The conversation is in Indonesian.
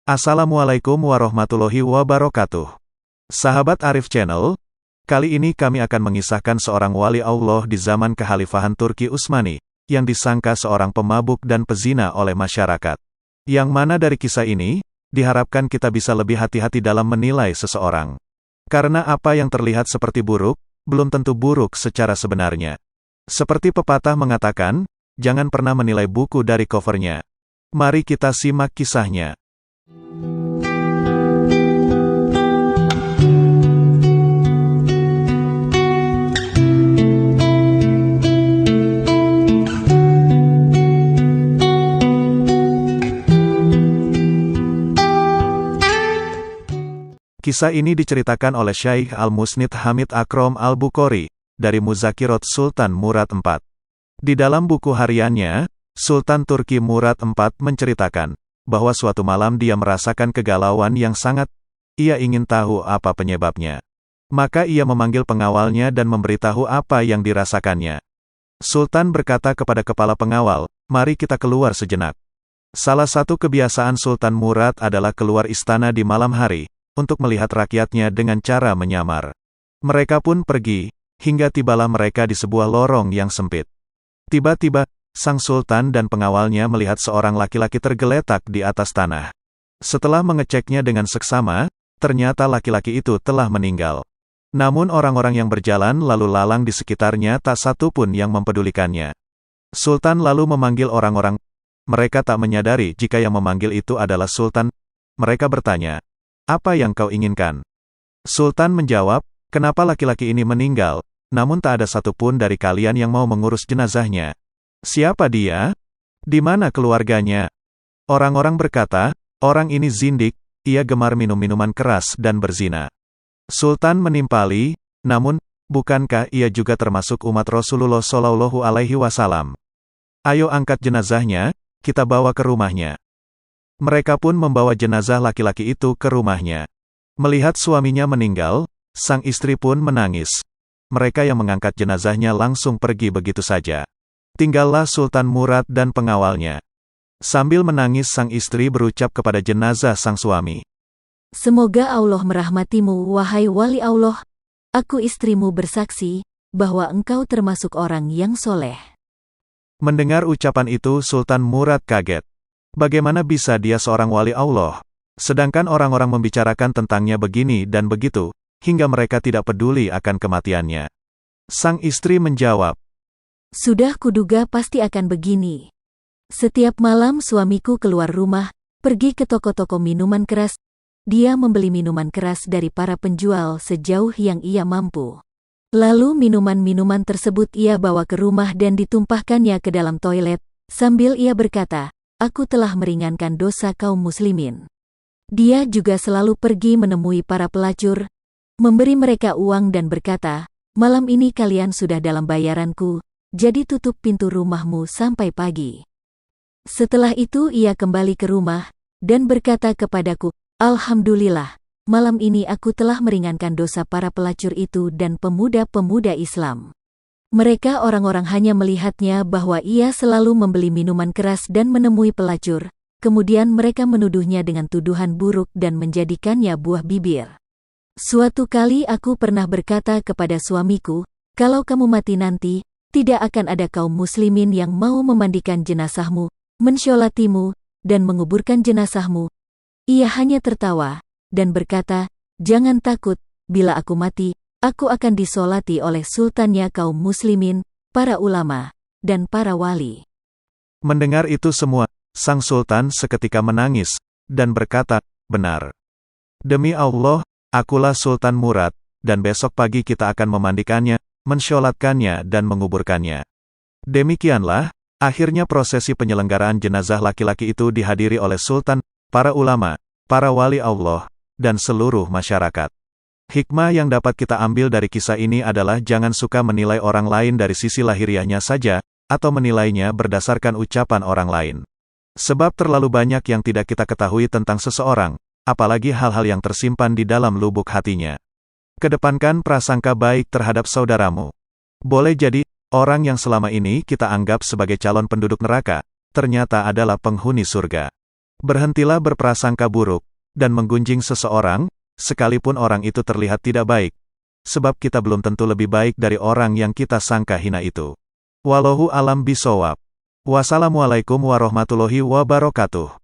Assalamualaikum warahmatullahi wabarakatuh. Sahabat Arif Channel, kali ini kami akan mengisahkan seorang wali Allah di zaman kekhalifahan Turki Utsmani, yang disangka seorang pemabuk dan pezina oleh masyarakat. Yang mana dari kisah ini, diharapkan kita bisa lebih hati-hati dalam menilai seseorang. Karena apa yang terlihat seperti buruk, belum tentu buruk secara sebenarnya. Seperti pepatah mengatakan, jangan pernah menilai buku dari covernya. Mari kita simak kisahnya. Kisah ini diceritakan oleh Syaikh Al-Musnid Hamid Akrom Al-Bukhari, dari Muzakirat Sultan Murad IV. Di dalam buku hariannya, Sultan Turki Murad IV menceritakan, bahwa suatu malam dia merasakan kegalauan yang sangat, ia ingin tahu apa penyebabnya. Maka ia memanggil pengawalnya dan memberitahu apa yang dirasakannya. Sultan berkata kepada kepala pengawal, mari kita keluar sejenak. Salah satu kebiasaan Sultan Murad adalah keluar istana di malam hari, untuk melihat rakyatnya dengan cara menyamar. Mereka pun pergi, hingga tibalah mereka di sebuah lorong yang sempit. Tiba-tiba, sang sultan dan pengawalnya melihat seorang laki-laki tergeletak di atas tanah. Setelah mengeceknya dengan seksama, ternyata laki-laki itu telah meninggal. Namun orang-orang yang berjalan lalu lalang di sekitarnya tak satu pun yang mempedulikannya. Sultan lalu memanggil orang-orang. Mereka tak menyadari jika yang memanggil itu adalah sultan. Mereka bertanya, apa yang kau inginkan? Sultan menjawab, kenapa laki-laki ini meninggal, namun tak ada satupun dari kalian yang mau mengurus jenazahnya? Siapa dia? Di mana keluarganya? Orang-orang berkata, orang ini zindik, ia gemar minum minuman keras dan berzina. Sultan menimpali, namun, bukankah ia juga termasuk umat Rasulullah Shallallahu Alaihi Wasallam? Ayo angkat jenazahnya, kita bawa ke rumahnya. Mereka pun membawa jenazah laki-laki itu ke rumahnya. Melihat suaminya meninggal, sang istri pun menangis. Mereka yang mengangkat jenazahnya langsung pergi begitu saja. Tinggallah Sultan Murad dan pengawalnya. Sambil menangis sang istri berucap kepada jenazah sang suami. Semoga Allah merahmatimu wahai wali Allah. Aku istrimu bersaksi, bahwa engkau termasuk orang yang soleh. Mendengar ucapan itu Sultan Murad kaget. Bagaimana bisa dia seorang wali Allah? Sedangkan orang-orang membicarakan tentangnya begini dan begitu, hingga mereka tidak peduli akan kematiannya. Sang istri menjawab, sudah kuduga pasti akan begini. Setiap malam suamiku keluar rumah, pergi ke toko-toko minuman keras. Dia membeli minuman keras dari para penjual sejauh yang ia mampu. Lalu minuman-minuman tersebut ia bawa ke rumah dan ditumpahkannya ke dalam toilet, sambil ia berkata, aku telah meringankan dosa kaum muslimin. Dia juga selalu pergi menemui para pelacur, memberi mereka uang dan berkata, malam ini kalian sudah dalam bayaranku, jadi tutup pintu rumahmu sampai pagi. Setelah itu ia kembali ke rumah, dan berkata kepadaku, Alhamdulillah, malam ini aku telah meringankan dosa para pelacur itu dan pemuda-pemuda Islam. Mereka orang-orang hanya melihatnya bahwa ia selalu membeli minuman keras dan menemui pelacur, kemudian mereka menuduhnya dengan tuduhan buruk dan menjadikannya buah bibir. Suatu kali aku pernah berkata kepada suamiku, kalau kamu mati nanti, tidak akan ada kaum muslimin yang mau memandikan jenazahmu, mensyolatimu, dan menguburkan jenazahmu. Ia hanya tertawa, dan berkata, jangan takut, bila aku mati, aku akan disolati oleh sultannya kaum muslimin, para ulama, dan para wali. Mendengar itu semua, sang sultan seketika menangis, dan berkata, benar. Demi Allah, akulah Sultan Murad, dan besok pagi kita akan memandikannya, mensyolatkannya dan menguburkannya. Demikianlah, akhirnya prosesi penyelenggaraan jenazah laki-laki itu dihadiri oleh sultan, para ulama, para wali Allah, dan seluruh masyarakat. Hikmah yang dapat kita ambil dari kisah ini adalah jangan suka menilai orang lain dari sisi lahiriahnya saja, atau menilainya berdasarkan ucapan orang lain. Sebab terlalu banyak yang tidak kita ketahui tentang seseorang, apalagi hal-hal yang tersimpan di dalam lubuk hatinya. Kedepankan prasangka baik terhadap saudaramu. Boleh jadi, orang yang selama ini kita anggap sebagai calon penduduk neraka, ternyata adalah penghuni surga. Berhentilah berprasangka buruk, dan menggunjing seseorang, sekalipun orang itu terlihat tidak baik. Sebab kita belum tentu lebih baik dari orang yang kita sangka hina itu. Wallahu alam bisawab. Wassalamualaikum warahmatullahi wabarakatuh.